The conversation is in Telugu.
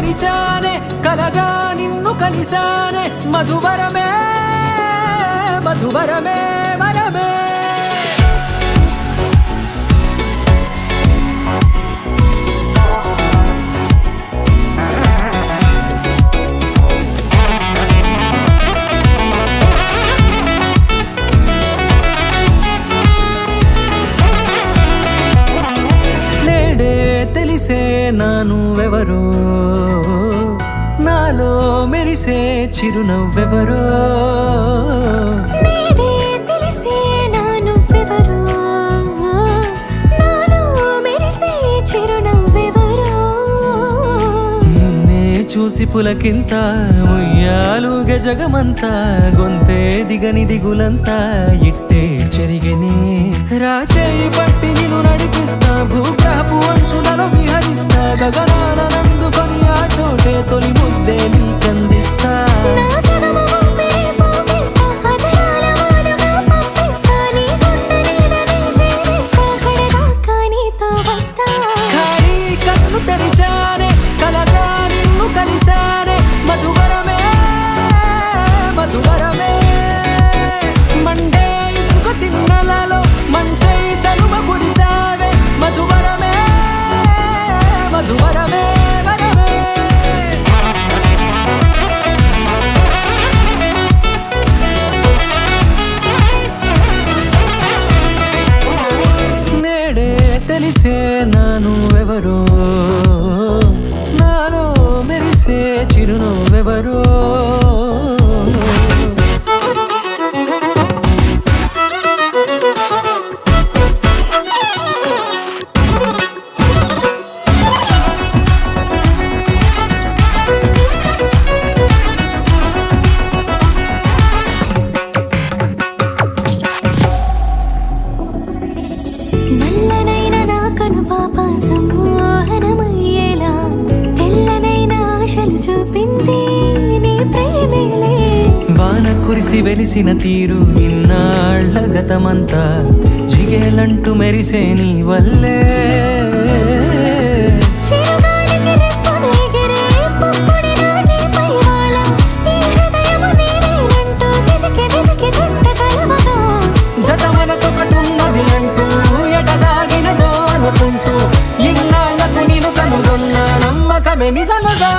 తెరిచానే కలగా నిన్ను కలిసానే మధువరమే మధువరమే వరమే తెలిసే నానువెవరో నాలో మెరిసే చిరునవ్వెవరో నేడే తెలిసే నానువెవరో నాలో మెరిసే చిరునవ్వెవరో నిన్నే చూసి పులకింత ఉయ్యాలుగే జగమంతా గొంతే దిగని దిగులంతా ఇట్టే చెరిగనే రాచేయి పట్టి నిన్ను నడిపిస్తా భూగ్రహపు అంచులలో విహరిస్తా గగనాన నందుకొని ఆ చోటే తొలి ముద్దే నీకందిస్తా నా సగము ఊపిరి పోగేస్తా అధరాల వాలుగా పంపిస్తా నీ గుండె నీడనే జీవిస్తా కడదాకా నీతో వస్తా ఖాళీ కన్ను తెరిచానే కలగా నిన్ను కలిసానే మధువరమే మధువరమే మండే ఇసుక తిన్నలలో మంచై చలువ కురిసావే మధువరమే మధువరమే వరమే నేడే తెలిసే నానువెవరో నాలో మెరిసే చిరునవ్వెవరో నల్లనైన నా కనుపాప సమ్మోహనమయ్యేలా తెల్లనైన ఆశలు చూపింది నీ ప్రేమేలే వాన కురిసి వెలిసిన తీరు ఇన్నాళ్ల గతమంతా జిగేలంటూ మెరిసే నీ వల్లే చిరుగాలికి రెప్పన ఎగిరే పుప్పొడిన నీపై వాళ ఈ హృదయము నీదేనంటూ వెతికి వెతికి చుట్ట కలవగా జత మనసొకటున్నది అంటూ ఎటదాగినదో అనుకుంటూ ఇన్నాళ్లకు నేను కనుగొన్న నమ్మకమే నిజముగా